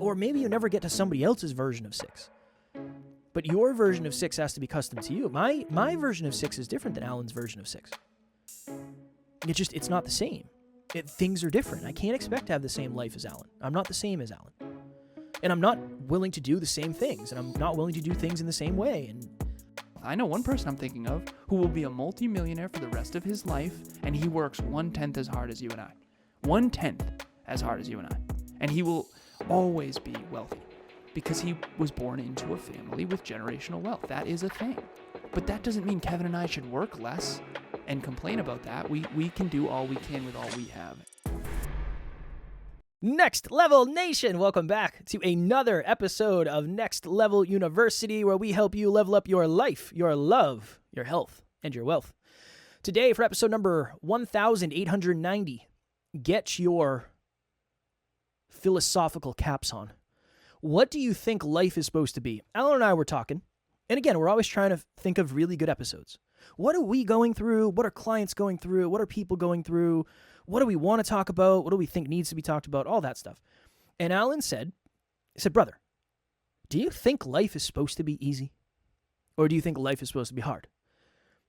or maybe you never get to somebody else's version of 6. But your version of 6 has to be custom to you. My version of 6 is different than Alan's version of 6. It's not the same. Things are different. I can't expect to have the same life as Alan. I'm not the same as Alan. And I'm not willing to do the same things, and I'm not willing to do things in the same way. And I know one person I'm thinking of who will be a multi-millionaire for the rest of his life, and he works 1/10 as hard as you and I. 1/10 as hard as you and I. And he will always be wealthy because he was born into a family with generational wealth. That is a thing. But that doesn't mean Kevin and I should work less and complain about that. We can do all we can with all we have. Next Level Nation, welcome back to another episode of Next Level University, where we help you level up your life, your love, your health, and your wealth. Today, for episode number 1890, get your philosophical caps on. What do you think life is supposed to be? Alan and I were talking, and again, we're always trying to think of really good episodes. What are we going through? What are clients going through? What are people going through? What do we want to talk about? What do we think needs to be talked about? All that stuff. And Alan said, brother, do you think life is supposed to be easy? Or do you think life is supposed to be hard?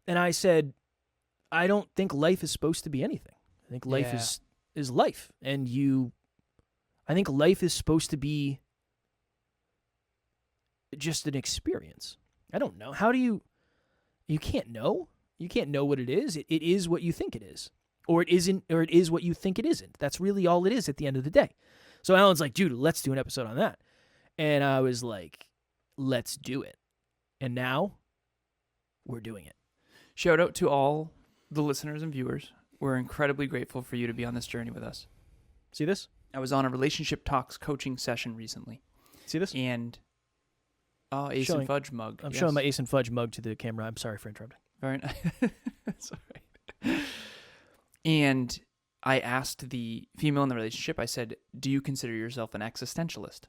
And I said, I don't think life is supposed to be anything. I think life is life. And I think life is supposed to be just an experience. I don't know. How do you can't know. You can't know what it is. It is what you think it is. Or it isn't, or it is what you think it isn't. That's really all it is at the end of the day. So Alan's like, dude, let's do an episode on that. And I was like, let's do it. And now we're doing it. Shout out to all the listeners and viewers. We're incredibly grateful for you to be on this journey with us. See this? I was on a Relationship Talks coaching session recently. See this? And Ace and Fudge mug. I'm showing my Ace and Fudge mug to the camera. I'm sorry for interrupting. Very nice. That's all right. And I asked the female in the relationship, I said, do you consider yourself an existentialist?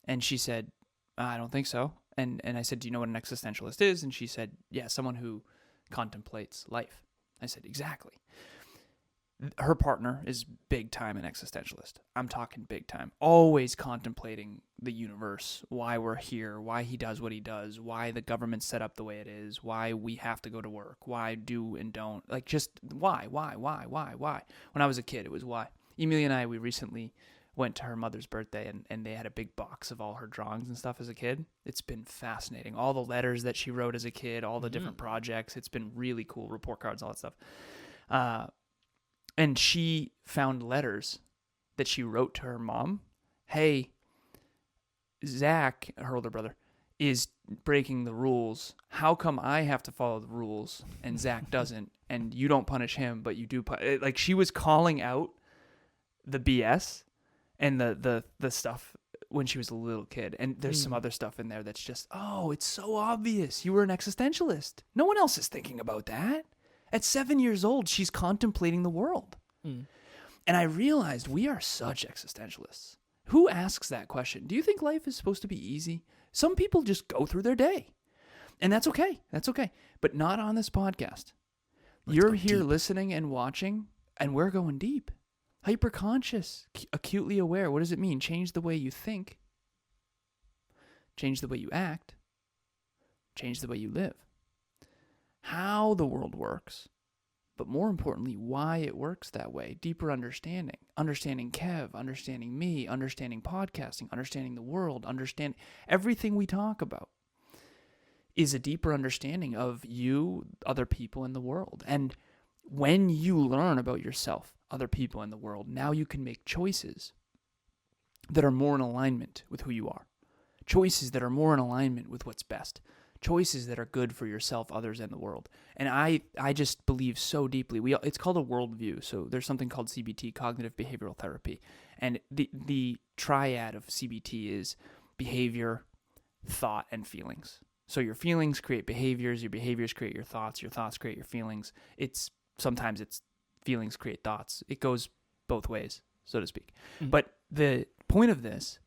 And she said, I don't think so. And I said, do you know what an existentialist is? And she said, yeah, someone who contemplates life. I said, exactly. Her partner is big time an existentialist. I'm talking big time. Always contemplating the universe, why we're here, why he does what he does, why the government's set up the way it is, why we have to go to work, why do and don't. Like just why? When I was a kid, it was why. Emilia and I, we recently went to her mother's birthday and they had a big box of all her drawings and stuff as a kid. It's been fascinating. All the letters that she wrote as a kid, all the different projects. It's been really cool. Report cards, all that stuff. And she found letters that she wrote to her mom. Hey, Zach, her older brother, is breaking the rules. How come I have to follow the rules and Zach doesn't? And you don't punish him, but you do. Like she was calling out the BS and the stuff when she was a little kid. And there's some other stuff in there that's just, oh, it's so obvious. You were an existentialist. No one else is thinking about that. At 7 years old, she's contemplating the world. And I realized we are such existentialists. Who asks that question? Do you think life is supposed to be easy? Some people just go through their day. And that's okay. That's okay. But not on this podcast. You're here deep. Listening and watching, and we're going deep. Hyper-conscious, acutely aware. What does it mean? Change the way you think. Change the way you act. Change the way you live. How the world works, but more importantly, why it works that way. Deeper understanding. Understanding Kev, understanding me, understanding podcasting, understanding the world, understand everything we talk about is a deeper understanding of you, other people in the world. And when you learn about yourself, other people in the world, now you can make choices that are more in alignment with who you are. Choices that are more in alignment with what's best. Choices that are good for yourself, others, and the world. And I just believe so deeply. It's called a worldview. So there's something called CBT, cognitive behavioral therapy. And the triad of CBT is behavior, thought, and feelings. So your feelings create behaviors, your behaviors create your thoughts create your feelings. Sometimes it's feelings create thoughts. It goes both ways, so to speak. Mm-hmm. But the point of this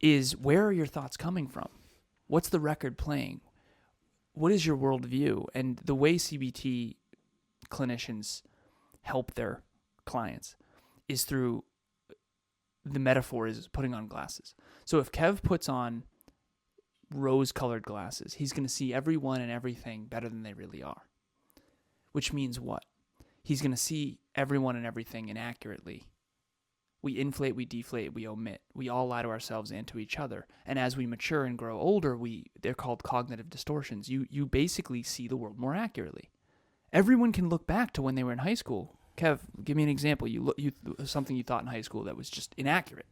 is, where are your thoughts coming from? What's the record playing? What is your worldview? And the way CBT clinicians help their clients is through the metaphor is putting on glasses. So if Kev puts on rose-colored glasses, he's going to see everyone and everything better than they really are. Which means what? He's going to see everyone and everything inaccurately. We inflate, we deflate, we omit. We all lie to ourselves and to each other. And as we mature and grow older, they're called cognitive distortions. You basically see the world more accurately. Everyone can look back to when they were in high school. Kev, give me an example. Something you thought in high school that was just inaccurate.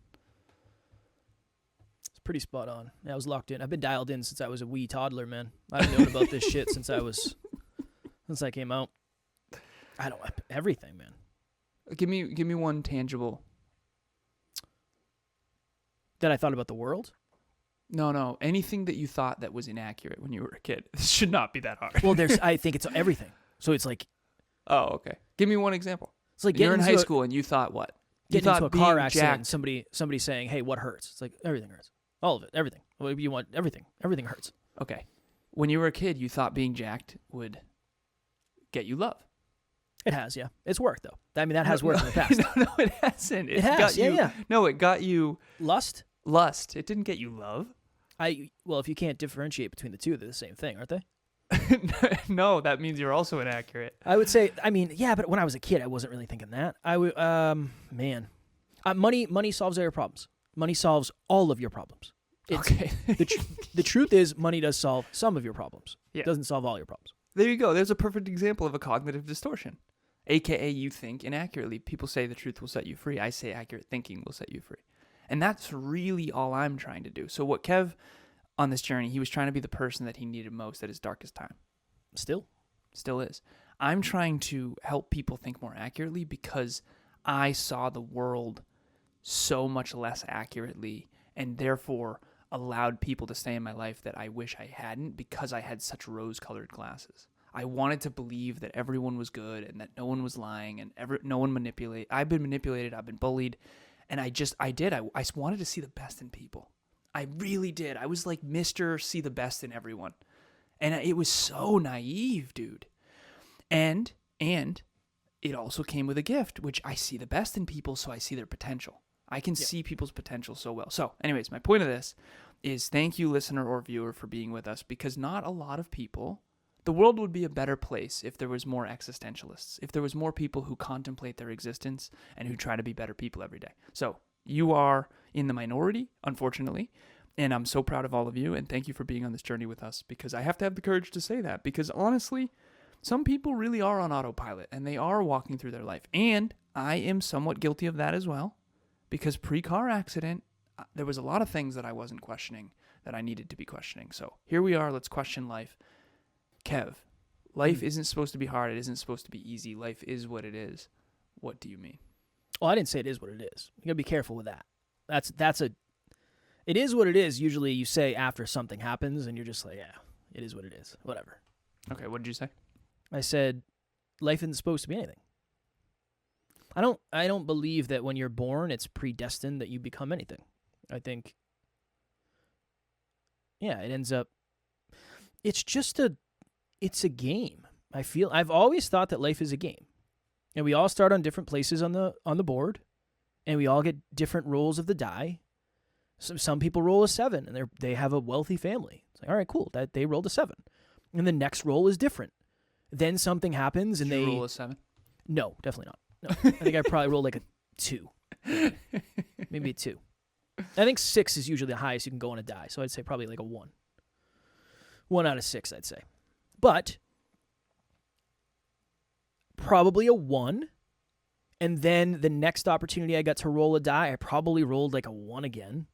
It's pretty spot on. I was locked in. I've been dialed in since I was a wee toddler, man. I've known about this shit since I came out. Everything, man. Give me one tangible. That I thought about the world? No. Anything that you thought that was inaccurate when you were a kid. This should not be that hard. Well, I think it's everything. So it's like. Oh, okay. Give me one example. It's like you're in high school and you thought what? Getting into a car accident. Somebody saying, "Hey, what hurts?" It's like everything hurts. All of it. Everything. What you want? Everything. Everything hurts. Okay. When you were a kid, you thought being jacked would get you love. It has, yeah. It's worked, though. I mean, that has worked in the past. No, it hasn't. It has, yeah. No, it got you... Lust? It didn't get you love. Well, if you can't differentiate between the two, they're the same thing, aren't they? No, that means you're also inaccurate. I would say, yeah, but when I was a kid, I wasn't really thinking that. Money solves all your problems. Money solves all of your problems. Okay. The truth is, money does solve some of your problems. Yeah. It doesn't solve all your problems. There you go. There's a perfect example of a cognitive distortion. AKA you think inaccurately. People say the truth will set you free. I say accurate thinking will set you free. And that's really all I'm trying to do. So what Kev, on this journey, he was trying to be the person that he needed most at his darkest time. Still is. I'm trying to help people think more accurately because I saw the world so much less accurately and therefore allowed people to stay in my life that I wish I hadn't because I had such rose-colored glasses. I wanted to believe that everyone was good and that no one was lying and no one manipulated. I've been manipulated. I've been bullied. And I wanted to see the best in people. I really did. I was like Mr. See the best in everyone. And it was so naive, dude. And it also came with a gift, which I see the best in people, so I see their potential. I can see people's potential so well. So anyways, my point of this is thank you, listener or viewer, for being with us because not a lot of people... The world would be a better place if there was more existentialists, if there was more people who contemplate their existence and who try to be better people every day. So you are in the minority, unfortunately, and I'm so proud of all of you, and thank you for being on this journey with us because I have to have the courage to say that because honestly, some people really are on autopilot and they are walking through their life. And I am somewhat guilty of that as well because pre-car accident, there was a lot of things that I wasn't questioning that I needed to be questioning. So here we are, let's question life. Kev, life isn't supposed to be hard. It isn't supposed to be easy. Life is what it is. What do you mean? Well, I didn't say it is what it is. You gotta be careful with that. It is what it is. Usually you say after something happens and you're just like, yeah, it is what it is. Whatever. Okay, what did you say? I said, life isn't supposed to be anything. I don't believe that when you're born, it's predestined that you become anything. I think, yeah, it ends up, it's a game. I've always thought that life is a game. And we all start on different places on the board, and we all get different rolls of the die. Some people roll a 7, and they have a wealthy family. It's like, all right, cool, that they rolled a 7. And the next roll is different. Then something happens, and Did you they roll a 7? No, definitely not. No, I think I probably rolled like a 2, maybe a 2. I think 6 is usually the highest you can go on a die, so I'd say probably like a 1. 1 out of 6, I'd say. But probably a 1, and then the next opportunity I got to roll a die, I probably rolled like a 1 again.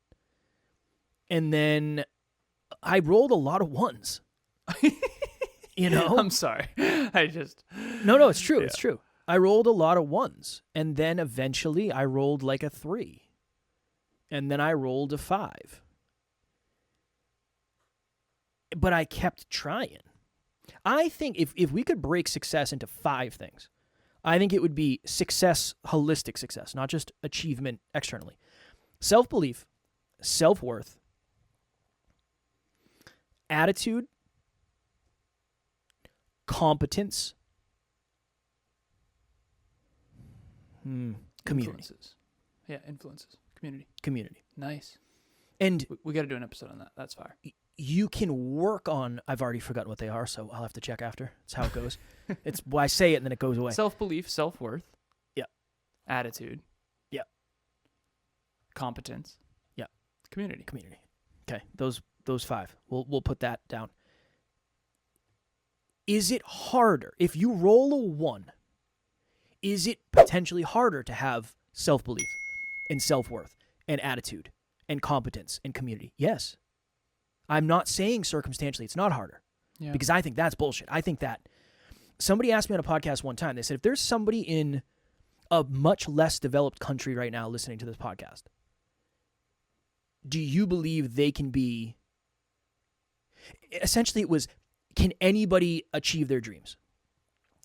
And then I rolled a lot of 1s. You know? I'm sorry. No, it's true. Yeah. It's true. I rolled a lot of 1s, and then eventually I rolled like a 3. And then I rolled a 5. But I kept trying. I think if we could break success into 5 things, I think it would be success, holistic success, not just achievement externally. Self-belief, self-worth, attitude, competence, community. Influences. Yeah, influences. Community. Nice. And We got to do an episode on that. That's fire. you can work on, I've already forgotten what they are, so I'll have to check after. It's how it goes. It's I say it and then it goes away. Self-belief, self-worth. Yeah. Attitude. Yeah. Competence. Yeah. Community. Okay, those 5. We'll put that down. Is it harder if you roll a 1? Is it potentially harder to have self-belief and self-worth and attitude and competence and community? Yes. I'm not saying circumstantially it's not harder, because I think that's bullshit. I think that somebody asked me on a podcast one time, they said, if there's somebody in a much less developed country right now listening to this podcast, do you believe they can be, essentially it was, can anybody achieve their dreams?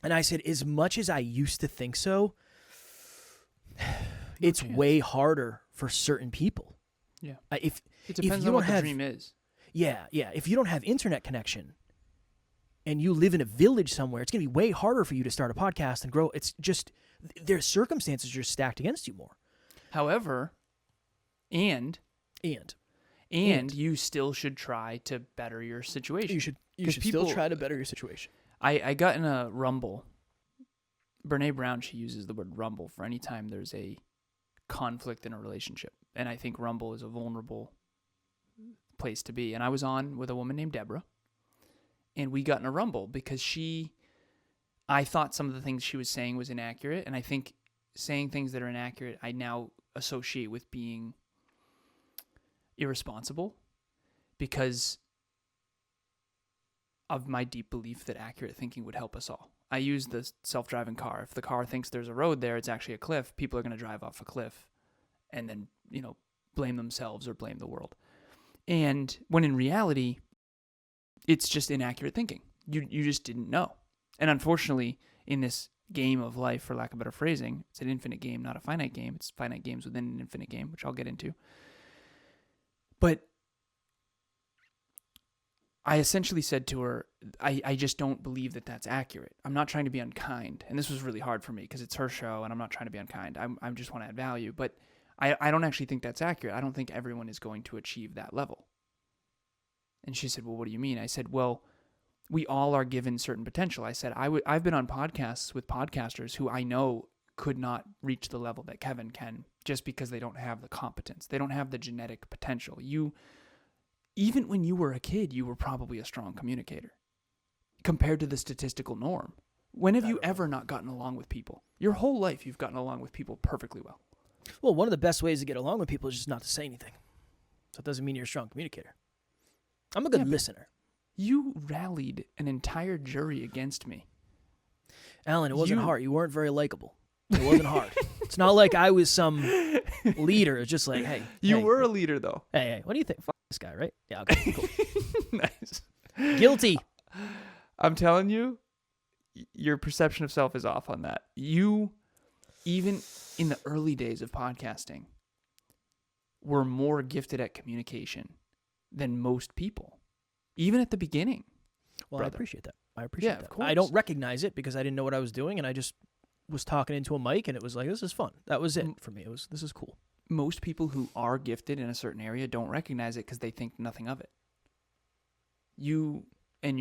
And I said, as much as I used to think so, it's way harder for certain people. Yeah. It depends on what the dream is. Yeah. If you don't have internet connection and you live in a village somewhere, it's going to be way harder for you to start a podcast and grow. It's just, their circumstances are stacked against you more. However, and you still should try to better your situation. You should still try to better your situation. I got in a rumble. Brene Brown, she uses the word rumble for any time there's a conflict in a relationship. And I think rumble is a vulnerable place to be. And I was on with a woman named Deborah, and we got in a rumble because I thought some of the things she was saying was inaccurate. And I think saying things that are inaccurate, I now associate with being irresponsible because of my deep belief that accurate thinking would help us all. I use the self-driving car. If the car thinks there's a road there, it's actually a cliff. People are going to drive off a cliff and then, blame themselves or blame the world. And when in reality, it's just inaccurate thinking. You just didn't know. And unfortunately, in this game of life, for lack of better phrasing, it's an infinite game, not a finite game. It's finite games within an infinite game, which I'll get into. But I essentially said to her, I just don't believe that that's accurate. I'm not trying to be unkind. And this was really hard for me because it's her show and I'm not trying to be unkind. I just want to add value. But I don't actually think that's accurate. I don't think everyone is going to achieve that level. And she said, well, what do you mean? I said, well, we all are given certain potential. I said, I've been on podcasts with podcasters who I know could not reach the level that Kevin can just because they don't have the competence. They don't have the genetic potential. Even when you were a kid, you were probably a strong communicator compared to the statistical norm. When have you ever not gotten along with people? Your whole life, you've gotten along with people perfectly well. Well, one of the best ways to get along with people is just not to say anything. So it doesn't mean you're a strong communicator. I'm a good listener. You rallied an entire jury against me. Alan, it wasn't hard. You weren't very likable. It wasn't hard. It's not like I was some leader. It's just like, hey. You were a leader, though. Hey, what do you think? Fuck this guy, right? Yeah, okay, cool. Nice. Guilty. I'm telling you, your perception of self is off on that. You, even in the early days of podcasting, were more gifted at communication than most people, even at the beginning. Well, brother. I appreciate that. I appreciate that. Of course. I don't recognize it because I didn't know what I was doing, and I just was talking into a mic, and it was like, this is fun. That was it for me. This is cool. Most people who are gifted in a certain area don't recognize it because they think nothing of it. You and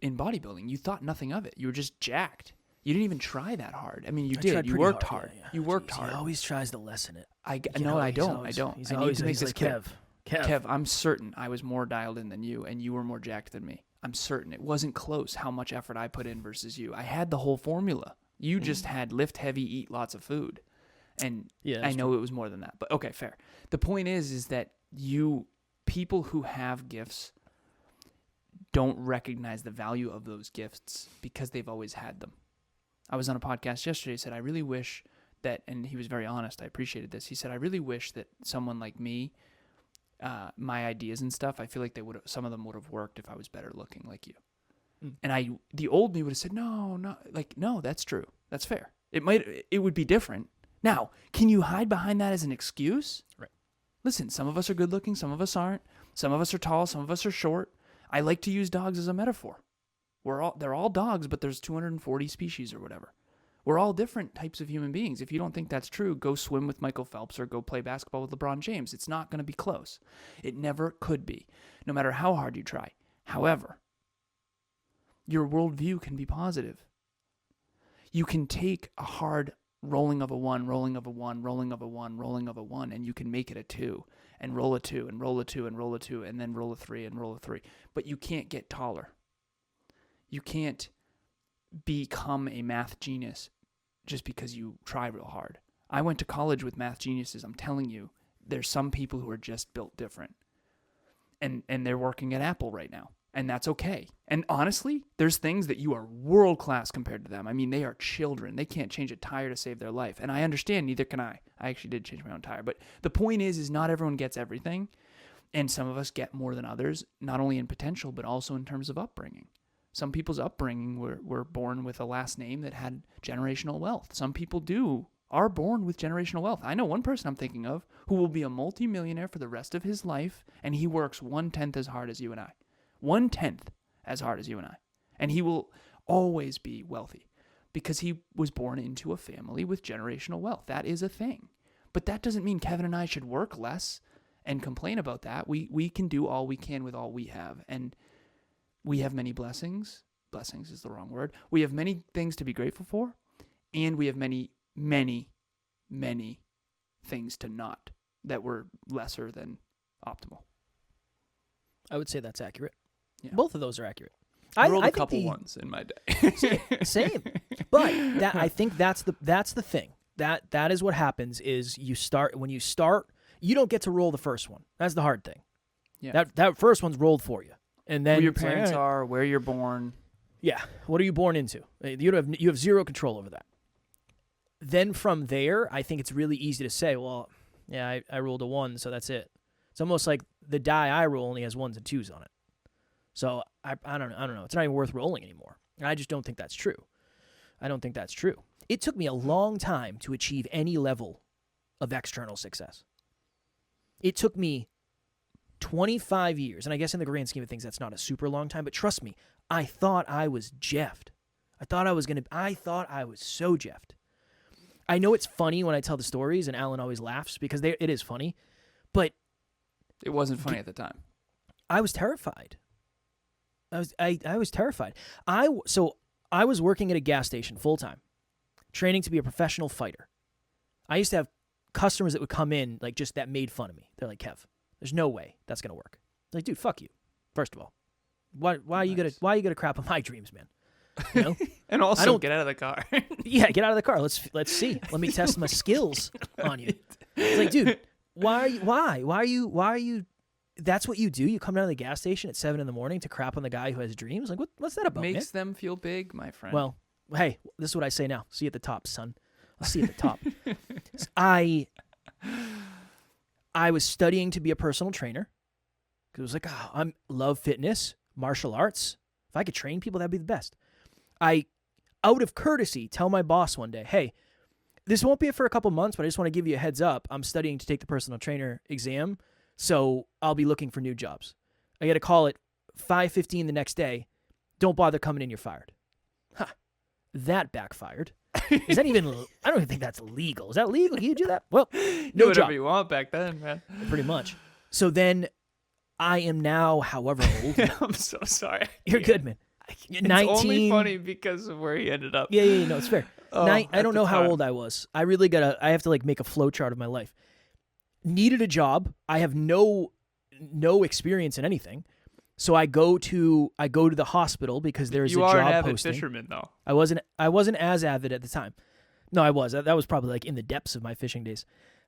in bodybuilding, you thought nothing of it. You were just jacked. You didn't even try that hard. I mean, you did. You worked hard. Yeah. You worked hard. He always tries to lessen it. I don't. He's I always, need to make he's this like, clear. Kev, I'm certain I was more dialed in than you, and you were more jacked than me. I'm certain. It wasn't close how much effort I put in versus you. I had the whole formula. You just had lift heavy, eat lots of food. And I know it was more than that. But okay, fair. The point is that people who have gifts don't recognize the value of those gifts because they've always had them. I was on a podcast yesterday, said, I really wish that, and he was very honest, I appreciated this. He said, I really wish that someone like me, my ideas and stuff, I feel like some of them would have worked if I was better looking like you. And the old me would have said, no, that's true. That's fair. It would be different. Now, can you hide behind that as an excuse? Right. Listen, some of us are good looking, some of us aren't. Some of us are tall, some of us are short. I like to use dogs as a metaphor. They're all dogs, but there's 240 species or whatever. We're all different types of human beings. If you don't think that's true, go swim with Michael Phelps or go play basketball with LeBron James. It's not going to be close. It never could be, no matter how hard you try. However, your worldview can be positive. You can take a hard rolling of a 1, rolling of a 1, rolling of a 1, rolling of a 1, and you can make it a 2, and roll a 2, and roll a 2, and roll a 2, and then roll a 3, and roll a 3. But you can't get taller. You can't become a math genius just because you try real hard. I went to college with math geniuses. I'm telling you, there's some people who are just built different. And they're working at Apple right now. And that's okay. And honestly, there's things that you are world class compared to them. I mean, they are children. They can't change a tire to save their life. And I understand, neither can I. I actually did change my own tire. But the point is not everyone gets everything. And some of us get more than others, not only in potential, but also in terms of upbringing. Some people's upbringing were born with a last name that had generational wealth. Some people are born with generational wealth. I know one person I'm thinking of who will be a multimillionaire for the rest of his life, and he works 1/10 as hard as you and I. 1/10 as hard as you and I. And he will always be wealthy because he was born into a family with generational wealth. That is a thing. But that doesn't mean Kevin and I should work less and complain about that. We can do all we can with all we have. And we have many blessings. Blessings is the wrong word. We have many things to be grateful for. And we have many, many, many things to not that were lesser than optimal. I would say that's accurate. Yeah. Both of those are accurate. I rolled a couple ones in my day. Same. But I think that's the thing. That is what happens is when you start, you don't get to roll the first one. That's the hard thing. Yeah. That first one's rolled for you. And then who your parents are, where you're born. Yeah. What are you born into? You have zero control over that. Then from there, I think it's really easy to say, well, yeah, I rolled a 1, so that's it. It's almost like the die I roll only has 1s and 2s on it. So I don't know. It's not even worth rolling anymore. I just don't think that's true. I don't think that's true. It took me a long time to achieve any level of external success. It took me 25 years, and I guess in the grand scheme of things, that's not a super long time, but trust me, I thought I was jeffed. I thought I was so jeffed. I know it's funny when I tell the stories, and Alan always laughs because it is funny, but it wasn't funny at the time. I was terrified. I was terrified. I was working at a gas station full time, training to be a professional fighter. I used to have customers that would come in that made fun of me. They're like, Kev, there's no way that's gonna work. I'm like, dude, fuck you. First of all, why are you gonna crap on my dreams, man? You know? And also get out of the car. Yeah, get out of the car. Let's see. Let me test my skills on you. It's like, dude, why are you? That's what you do? You come down to the gas station at 7 a.m. to crap on the guy who has dreams? Like, what's that about, Makes them feel big, my friend. Well, hey, this is what I say now. See you at the top, son. I'll see you at the top. I was studying to be a personal trainer. Because it was like, I love fitness, martial arts. If I could train people, that'd be the best. I, out of courtesy, tell my boss one day, hey, this won't be for a couple months, but I just want to give you a heads up. I'm studying to take the personal trainer exam, so I'll be looking for new jobs. I get a call at 5:15 the next day. Don't bother coming in, you're fired. That backfired. Is that even, I don't even think that's legal. Is that legal? Can you do that? Well, no whatever job. you want back then, man. Pretty much. So then I am now, however old. I'm so sorry. You're good, man. It's only funny because of where he ended up. Yeah, no, it's fair. I don't know how old I was. I have to make a flow chart of my life. Needed a job. I have no experience in anything. So I go to the hospital because there's a job posting. You are an avid fisherman, though. I wasn't as avid at the time. No, I was. That was probably in the depths of my fishing days.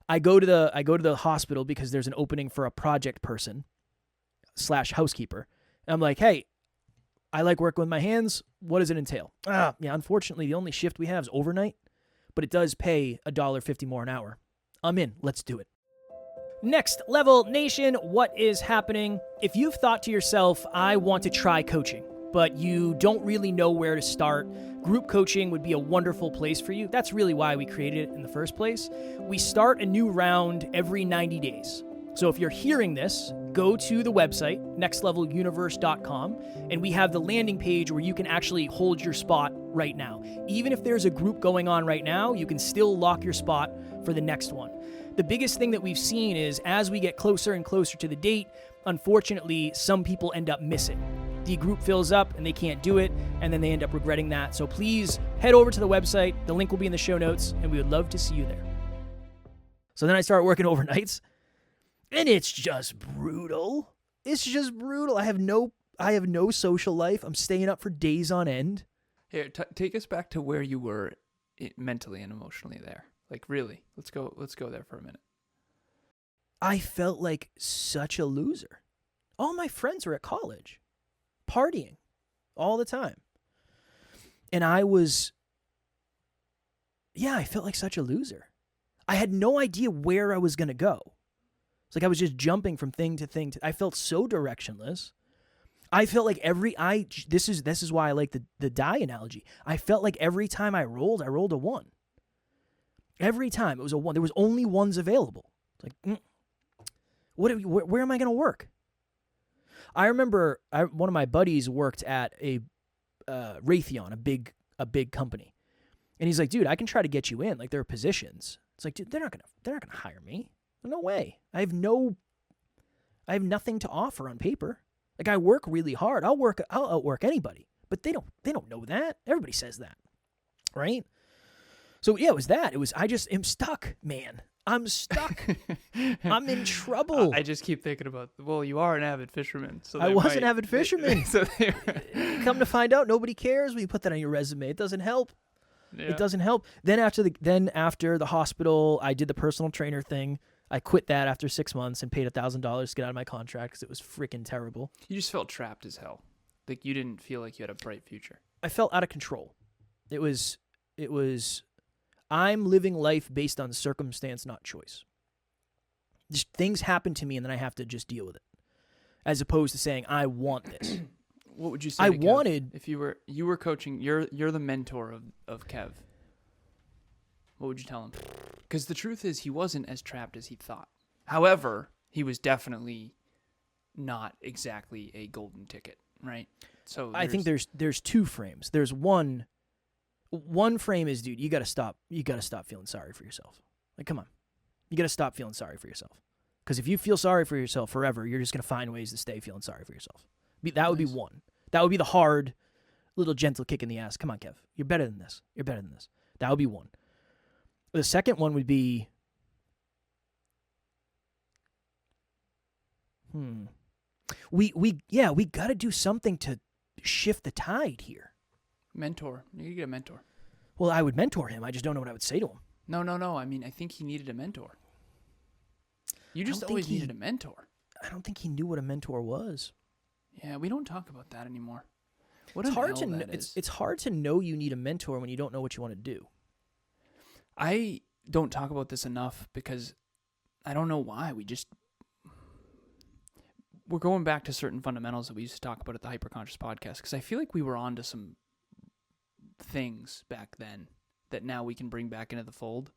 I go to the hospital because there's an opening for a project person / housekeeper. And I'm like, hey, I like working with my hands. What does it entail? Yeah, unfortunately, the only shift we have is overnight, but it does pay $1.50 more an hour. I'm in. Let's do it. Next Level Nation, what is happening? If you've thought to yourself, I want to try coaching, but you don't really know where to start, group coaching would be a wonderful place for you. That's really why we created it in the first place. We start a new round every 90 days. So if you're hearing this, go to the website, nextleveluniverse.com, and we have the landing page where you can actually hold your spot right now. Even if there's a group going on right now, you can still lock your spot for the next one. The biggest thing that we've seen is as we get closer and closer to the date, unfortunately, some people end up missing. The group fills up and they can't do it, and then they end up regretting that. So please head over to the website. The link will be in the show notes, and we would love to see you there. So then I start working overnights. And it's just brutal. It's just brutal. I have no social life. I'm staying up for days on end. Here, take us back to where you were mentally and emotionally there. Like, really, let's go there for a minute. I felt like such a loser. All my friends were at college, partying all the time. And I felt like such a loser. I had no idea where I was going to go. It's like I was just jumping from thing to thing. I felt so directionless. I felt like this is why I like the die analogy. I felt like every time I rolled a 1. Every time it was a 1. There was only 1s available. It's like, where am I going to work? I remember one of my buddies worked at a Raytheon, a big company, and he's like, dude, I can try to get you in. Like, there are positions. It's like, dude, they're not gonna hire me. No way. I have nothing to offer on paper. Like, I work really hard. I'll outwork anybody. But they don't know that. Everybody says that. Right? So yeah, it was that. I just am stuck, man. I'm stuck. I'm in trouble. I just keep thinking about, well, you are an avid fisherman. So I was an avid fisherman. Come to find out, nobody cares when you put that on your resume. It doesn't help. Yeah. It doesn't help. Then after the hospital, I did the personal trainer thing. I quit that after 6 months and paid $1,000 to get out of my contract because it was freaking terrible. You just felt trapped as hell. Like, you didn't feel like you had a bright future. I felt out of control. It was I'm living life based on circumstance, not choice. Just things happen to me and then I have to just deal with it. As opposed to saying, I want this. What would you say to Kev wanted if you were coaching, you're the mentor of Kev. What would you tell him? Because the truth is, he wasn't as trapped as he thought. However, he was definitely not exactly a golden ticket, right? So I think there's 2 frames. There's one frame is, dude, you gotta stop feeling sorry for yourself. Like, come on. You gotta stop feeling sorry for yourself. Because if you feel sorry for yourself forever, you're just gonna find ways to stay feeling sorry for yourself. That would be one. That would be the hard, little gentle kick in the ass. Come on, Kev. You're better than this. You're better than this. That would be one. The second one would be, we got to do something to shift the tide here. Mentor. You get a mentor. Well, I would mentor him. I just don't know what I would say to him. No. I mean, I think he needed a mentor. You just always needed a mentor. I don't think he knew what a mentor was. Yeah, we don't talk about that anymore. It's hard to know you need a mentor when you don't know what you want to do. I don't talk about this enough because I don't know why. We're going back to certain fundamentals that we used to talk about at the Hyperconscious podcast because I feel like we were on to some things back then that now we can bring back into the fold.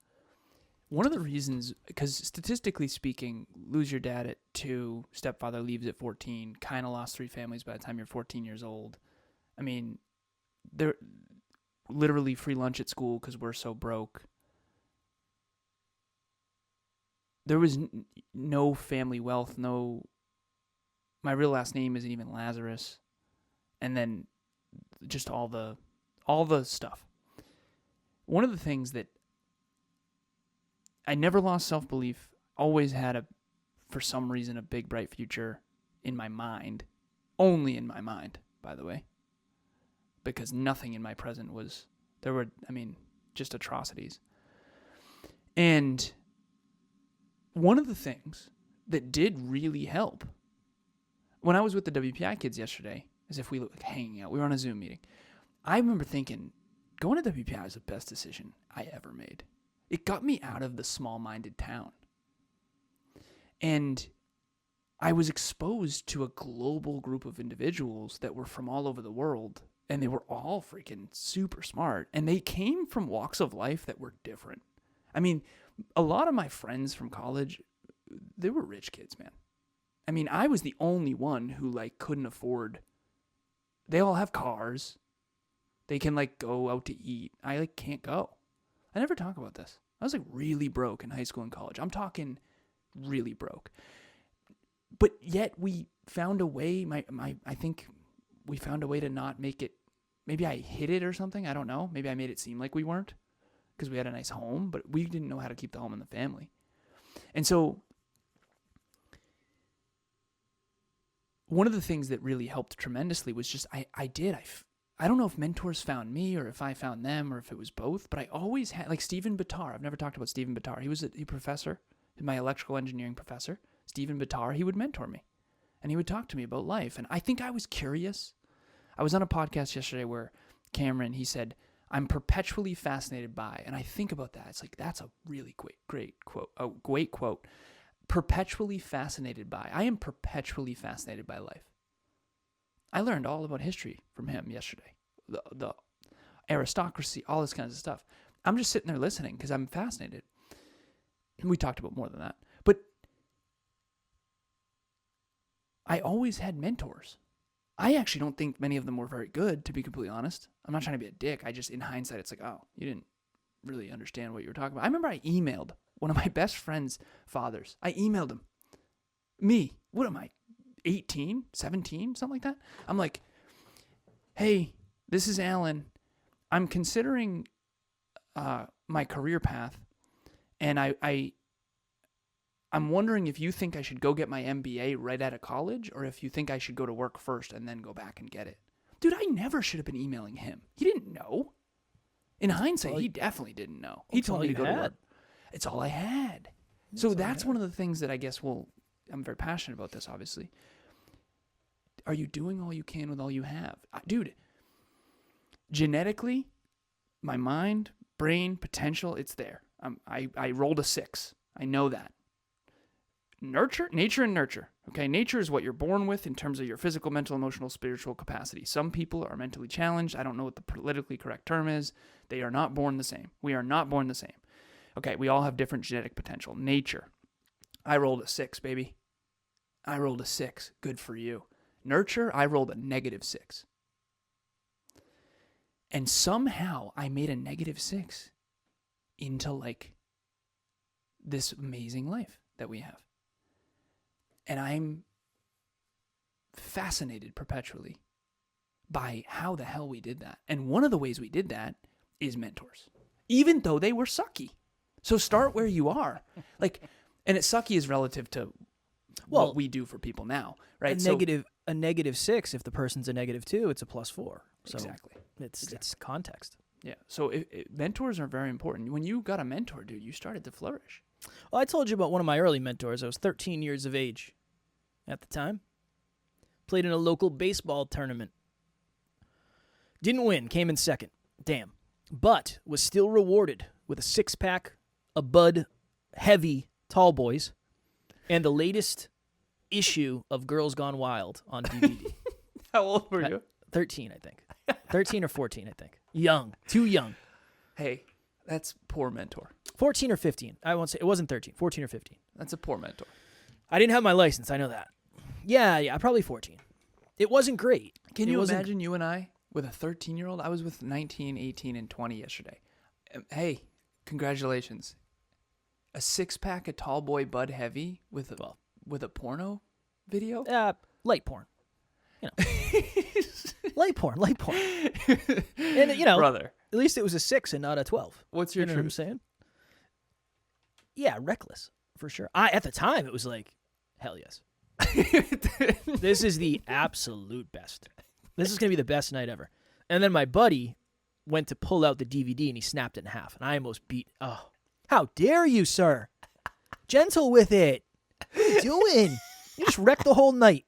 One of the reasons, because statistically speaking, lose your dad at 2, stepfather leaves at 14, kind of lost 3 families by the time you're 14 years old. I mean, they're literally free lunch at school because we're so broke. There was no family wealth, my real last name isn't even Lazarus. And then just all the stuff. One of the things that I never lost self-belief, always had for some reason, a big, bright future in my mind. Only in my mind, by the way. Because nothing in my present just atrocities. And one of the things that did really help, when I was with the WPI kids yesterday, as if we were hanging out, we were on a Zoom meeting, I remember thinking, going to WPI was the best decision I ever made. It got me out of the small-minded town. And I was exposed to a global group of individuals that were from all over the world, and they were all freaking super smart, and they came from walks of life that were different. I mean, a lot of my friends from college, they were rich kids, man. I mean, I was the only one who like couldn't afford. They all have cars. They can like go out to eat. I like can't go. I never talk about this. I was like really broke in high school and college. I'm talking really broke. But yet we found a way. I think we found a way to not make it. Maybe I hid it or something. I don't know. Maybe I made it seem like we weren't because we had a nice home, but we didn't know how to keep the home in the family. And so one of the things that really helped tremendously was just I don't know if mentors found me or if I found them or if it was both, but I always had, like Stephen Bitar. I've never talked about Stephen Bitar. He was a professor, my electrical engineering professor. Stephen Bitar, he would mentor me and he would talk to me about life. And I think I was curious. I was on a podcast yesterday where Cameron, he said, I'm perpetually fascinated by, and I think about that. It's like, that's a really great quote. A great quote. Perpetually fascinated by. I am perpetually fascinated by life. I learned all about history from him yesterday. The aristocracy, all this kinds of stuff. I'm just sitting there listening because I'm fascinated. And we talked about more than that. But I always had mentors. I actually don't think many of them were very good, to be completely honest. I'm not trying to be a dick. I just, in hindsight, it's like, oh, you didn't really understand what you were talking about. I remember I emailed one of my best friend's fathers. I emailed him. Me. What am I? 18, 17, something like that. I'm like, hey, this is Alan. I'm considering my career path, and I'm wondering if you think I should go get my MBA right out of college, or if you think I should go to work first and then go back and get it. Dude, I never should have been emailing him. He didn't know. In hindsight, he definitely didn't know. He told me to go to work. It's all I had. So that's one of the things that I guess I'm very passionate about this, obviously. Are you doing all you can with all you have? Dude, genetically, my mind, brain, potential, it's there. I rolled a 6. I know that. Nature and nurture. Okay, nature is what you're born with in terms of your physical, mental, emotional, spiritual capacity. Some people are mentally challenged. I don't know what the politically correct term is. They are not born the same. We are not born the same. Okay, we all have different genetic potential. Nature. I rolled a 6, baby. I rolled a 6. Good for you. Nurture, I rolled a -6. And somehow I made a -6 into like this amazing life that we have. And I'm fascinated perpetually by how the hell we did that. And one of the ways we did that is mentors, even though they were sucky. So start where you are. Like, and it's sucky is relative to what we do for people now, right? A -6, if the person's a -2, it's a +4. So exactly. It's context. Yeah. So mentors are very important. When you got a mentor, dude, you started to flourish. Well, I told you about one of my early mentors. I was 13 years of age at the time. Played in a local baseball tournament. Didn't win, came in second. Damn. But was still rewarded with a 6-pack of Bud Heavy Tall Boys and the latest issue of Girls Gone Wild on DVD. How old were you? 13, I think. 13 or 14, I think. Young. Too young. Hey, that's poor mentor. 14 or 15. I won't say. It wasn't 13. 14 or 15. That's a poor mentor. I didn't have my license. I know that. Yeah, probably 14. It wasn't great. Can you imagine you and I with a 13-year-old? I was with 19, 18, and 20 yesterday. Hey, congratulations. A 6-pack of Tall Boy Bud Heavy with a porno video? Light porn. You know. Light porn. And, brother, at least it was a 6 and not a 12. What's your You know what I'm saying? Yeah, reckless, for sure. At the time, it was like, hell yes. This is the absolute best. This is going to be the best night ever. And then my buddy went to pull out the DVD, and he snapped it in half. And I almost beat, how dare you, sir? Gentle with it. What are you doing? You just wrecked the whole night.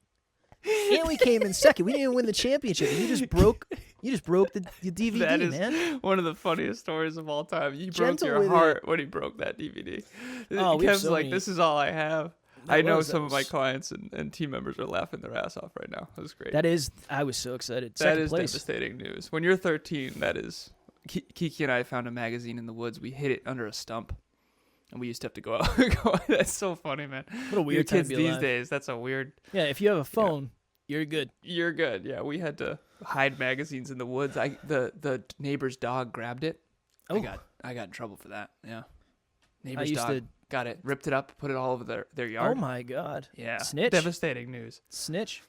And we came in second. We didn't even win the championship. You just broke the DVD, that is man. One of the funniest stories of all time. You Gentle broke your heart it. when he broke that DVD. Oh, we have Kev's so like, many. this is all I have. I know some of my was- clients and team members are laughing their ass off right now. That was great. I was so excited. That Second is place. devastating news. When you're 13, that is... Kiki and I found a magazine in the woods. We hid it under a stump. And we used to have to go out. That's so funny, man. What a weird time kids to be these alive. days. That's a weird. Yeah, if you have a phone, you're good. You're good. Yeah, we had to hide magazines in the woods. The neighbor's dog grabbed it. Oh. I got in trouble for that. Yeah. I Neighbor's used dog to. got it, ripped it up, put it all over their Oh yard. my God. Yeah. Snitch. Devastating news. Snitch.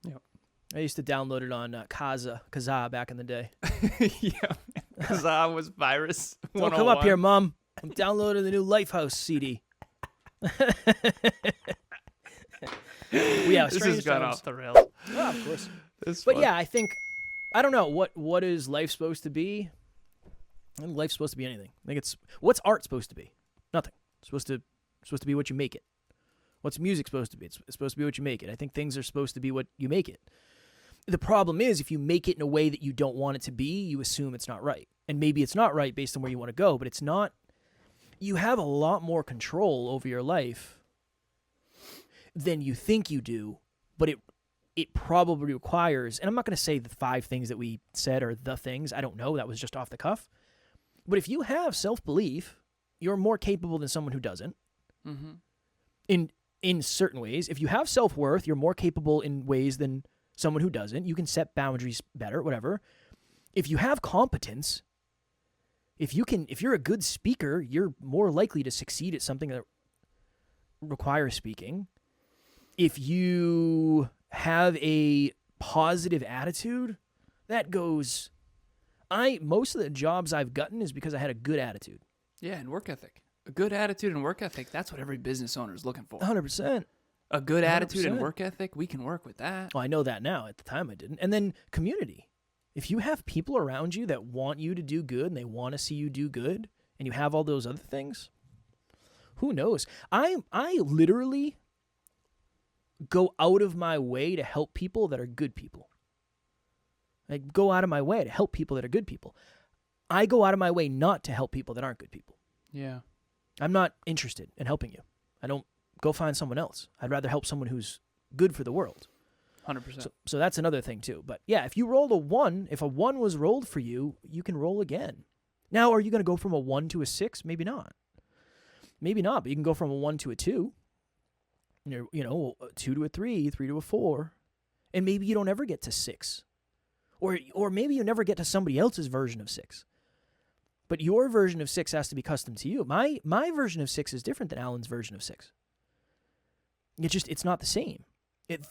Yep. I used to download it on Kazaa back in the day. Yeah. Kazaa was virus. Don't come up here, Mom. I'm downloading the new Lifehouse CD. Yeah, This has strange gone times. off the rails. Oh, of course. It's But fun. yeah, I think I don't know what is life supposed to be. I think life's supposed to be anything. I think it's what's art supposed to be? Nothing. It's supposed to be what you make it. What's music supposed to be? It's supposed to be what you make it. I think things are supposed to be what you make it. The problem is if you make it in a way that you don't want it to be, you assume it's not right. And maybe it's not right based on where you want to go, but it's not. You have a lot more control over your life than you think you do, but it probably requires, and I'm not going to say the 5 things that we said are the things. I don't know. That was just off the cuff. But if you have self-belief, you're more capable than someone who doesn't. Mm-hmm. In certain ways. If you have self-worth, you're more capable in ways than someone who doesn't. You can set boundaries better, whatever. If you have competence, if you're a good speaker, you're more likely to succeed at something that requires speaking. If you have a positive attitude, that goes. Most of the jobs I've gotten is because I had a good attitude. Yeah, and work ethic. A good attitude and work ethic, that's what every business owner is looking for. 100%. A good attitude and 100%. work ethic, we can work with that. Well, I know that now. At the time, I didn't. And then community. If you have people around you that want you to do good and they want to see you do good, and you have all those other things, who knows? I literally go out of my way to help people that are good people. I go out of my way to help people that are good people. I go out of my way not to help people that aren't good people. Yeah. I'm not interested in helping you. I don't go find someone else. I'd rather help someone who's good for the world. 100%. So that's another thing too. But yeah, if you rolled a 1, if a 1 was rolled for you, you can roll again. Now, are you going to go from a 1 to a 6? Maybe not. Maybe not, but you can go from a 1 to a 2. You know, a 2 to a 3, 3 to a 4. And maybe you don't ever get to 6. Or maybe you never get to somebody else's version of 6. But your version of 6 has to be custom to you. My version of 6 is different than Alan's version of 6. It's not the same.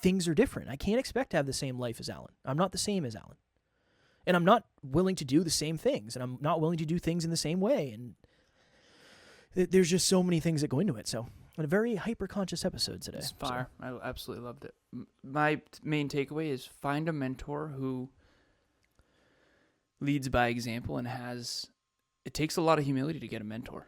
Things are different. I can't expect to have the same life as Alan. I'm not the same as Alan. And I'm not willing to do the same things. And I'm not willing to do things in the same way. And there's just so many things that go into it. So, a very hyper-conscious episode today. It's fire. I absolutely loved it. My main takeaway is find a mentor who leads by example and it takes a lot of humility to get a mentor.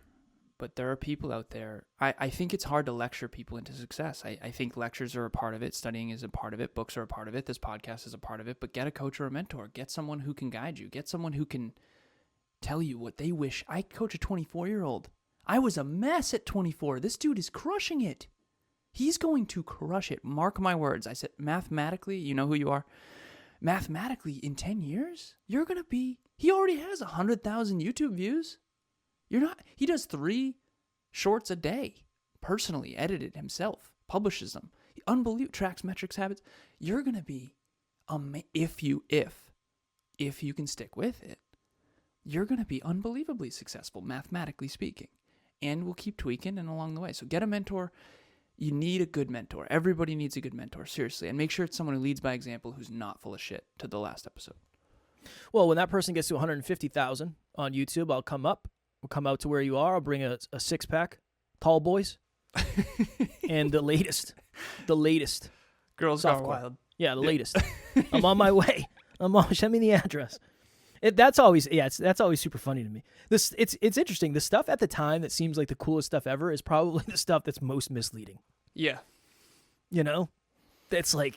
But there are people out there. I think it's hard to lecture people into success. I think lectures are a part of it. Studying is a part of it. Books are a part of it. This podcast is a part of it. But get a coach or a mentor. Get someone who can guide you. Get someone who can tell you what they wish. I coach a 24-year-old. I was a mess at 24. This dude is crushing it. He's going to crush it. Mark my words. I said, mathematically, you know who you are. Mathematically, in 10 years, you're going to be... He already has 100,000 YouTube views. He does 3 shorts a day, personally, edited himself, publishes them. Unbelievable, tracks metrics, habits. You're going to be, if you can stick with it, you're going to be unbelievably successful, mathematically speaking. And we'll keep tweaking and along the way. So get a mentor. You need a good mentor. Everybody needs a good mentor, seriously. And make sure it's someone who leads by example, who's not full of shit, to the last episode. Well, when that person gets to 150,000 on YouTube, I'll come up. We'll come out to where you are. I'll bring a 6-pack, tall boys, and the latest. Girls Softcore. Gone Wild. Yeah, the latest. I'm on my way. Send me the address. That's always super funny to me. It's interesting. The stuff at the time that seems like the coolest stuff ever is probably the stuff that's most misleading. Yeah. You know, that's like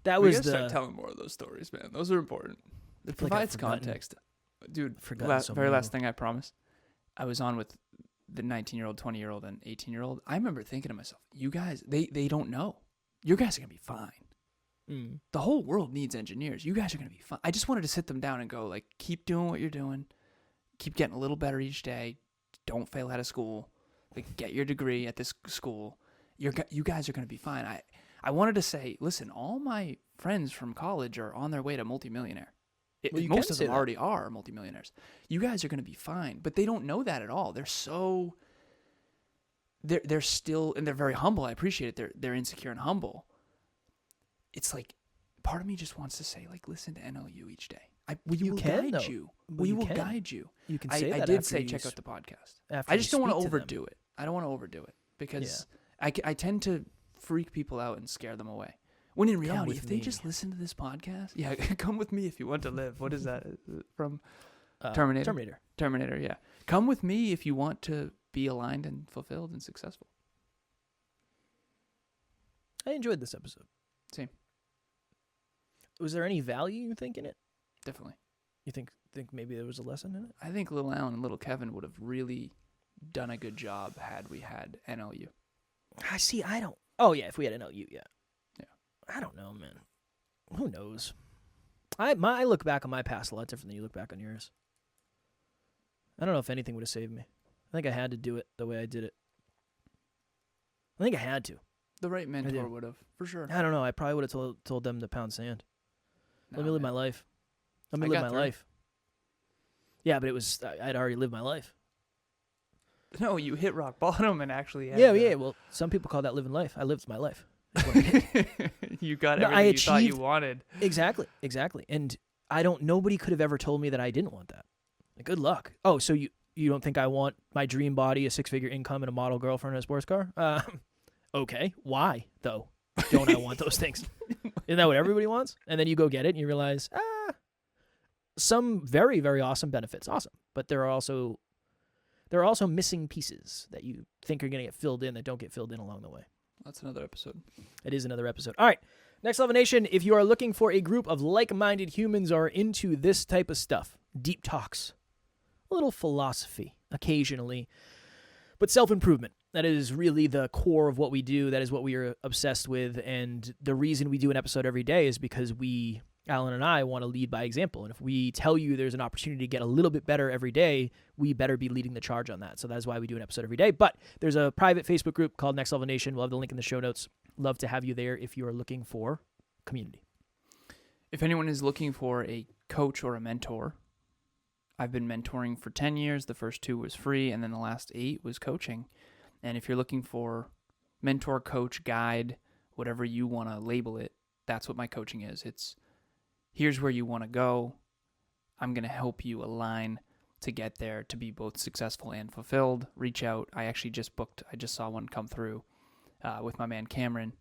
We gotta start telling more of those stories, man. Those are important. It provides context. Dude, very last thing I promise. I was on with the 19-year-old, 20-year-old, and 18-year-old. I remember thinking to myself, you guys, they don't know. You guys are going to be fine. Mm. The whole world needs engineers. You guys are going to be fine. I just wanted to sit them down and go, like, keep doing what you're doing. Keep getting a little better each day. Don't fail out of school. Like, get your degree at this school. You guys are going to be fine. I wanted to say, listen, all my friends from college are on their way to multimillionaire. Most of them already are multimillionaires. You guys are going to be fine. But they don't know that at all. They're still, and they're very humble. I appreciate it. They're insecure and humble. It's like, part of me just wants to say, like, listen to NLU each day. We will guide you. We will guide you. You can say that. I did say check out the podcast. I just don't want to overdo it. I don't want to overdo it because I tend to freak people out and scare them away. When in reality, if they just listen to this podcast, come with me if you want to live. What is that from? Terminator. Terminator, yeah. Come with me if you want to be aligned and fulfilled and successful. I enjoyed this episode. Same. Was there any value, you think, in it? Definitely. You think maybe there was a lesson in it? I think Little Alan and Little Kevin would have really done a good job had we had NLU. I don't. Oh, yeah, if we had NLU, yeah. I don't know, man. Who knows? I look back on my past a lot different than you look back on yours. I don't know if anything would have saved me. I think I had to do it the way I did it. I think I had to. The right mentor would have, for sure. I don't know. I probably would have told them to pound sand. Let me live my life. Let me live my life. Yeah, but I'd already lived my life. No, you hit rock bottom and actually. Yeah. Well, some people call that living life. I lived my life. You got everything you thought you wanted. Exactly. And nobody could have ever told me that I didn't want that. Like, good luck. Oh, so you don't think I want my dream body, a 6-figure income, and a model girlfriend and a sports car? Okay. Why, though? Don't I want those things? Isn't that what everybody wants? And then you go get it and you realize, some very, very awesome benefits. Awesome. But there are also missing pieces that you think are going to get filled in that don't get filled in along the way. That's another episode. It is another episode. All right. Next Level Nation, if you are looking for a group of like-minded humans who are into this type of stuff, deep talks, a little philosophy occasionally, but self-improvement. That is really the core of what we do. That is what we are obsessed with. And the reason we do an episode every day is because Alan and I, want to lead by example. And if we tell you there's an opportunity to get a little bit better every day, we better be leading the charge on that. So that is why we do an episode every day. But there's a private Facebook group called Next Level Nation. We'll have the link in the show notes. Love to have you there if you are looking for community. If anyone is looking for a coach or a mentor, I've been mentoring for 10 years. The first 2 was free, and then the last 8 was coaching. And if you're looking for mentor, coach, guide, whatever you want to label it, that's what my coaching is. It's here's where you want to go. I'm going to help you align to get there to be both successful and fulfilled. Reach out. I just saw one come through with my man Cameron,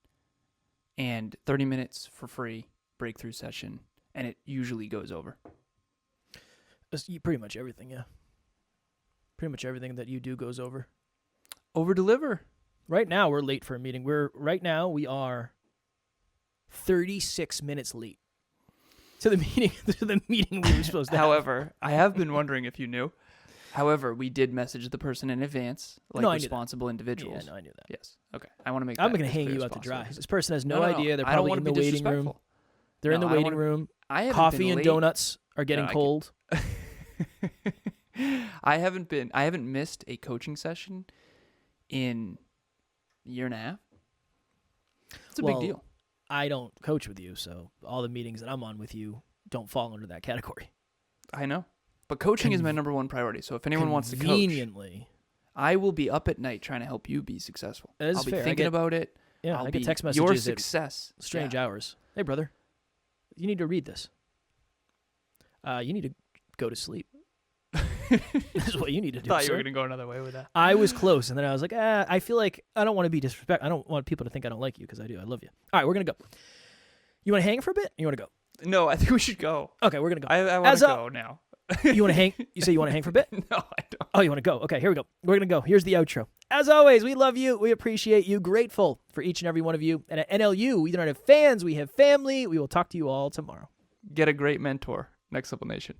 and 30 minutes for free breakthrough session, and it usually goes over. Pretty much everything, yeah. Pretty much everything that you do goes over. Over deliver. Right now, we're late for a meeting. We are 36 minutes late to the meeting we were supposed to have. However, I have been wondering if you knew. However, we did message the person in advance, like responsible individuals. Yeah, no, I knew that. Yes. Okay. I want to make I'm going to hang you out to dry. This person has no idea. They're probably in the waiting room. They're in the waiting room. Coffee and donuts are getting cold. I haven't missed a coaching session in a year and a half. It's a big deal. I don't coach with you, so all the meetings that I'm on with you don't fall under that category. I know. But coaching is my number one priority. So if anyone wants to coach, conveniently, I will be up at night trying to help you be successful. I'll be thinking about it. Yeah, I get text messages your success. Strange hours. Hey, brother, you need to read this. You need to go to sleep. This is what you need to do. I thought you were going to go another way with that. I was close, and then I was like, I feel like I don't want to be disrespectful. I don't want people to think I don't like you, because I do. I love you. All right, we're going to go. You want to hang for a bit? Or you want to go? No, I think we should go. Okay, we're going to go. I want to go now. You want to hang? You say you want to hang for a bit? No, I don't. Oh, you want to go? Okay, here we go. We're going to go. Here's the outro. As always, we love you. We appreciate you. Grateful for each and every one of you. And at NLU, we don't have fans. We have family. We will talk to you all tomorrow. Get a great mentor. Next Level Nation.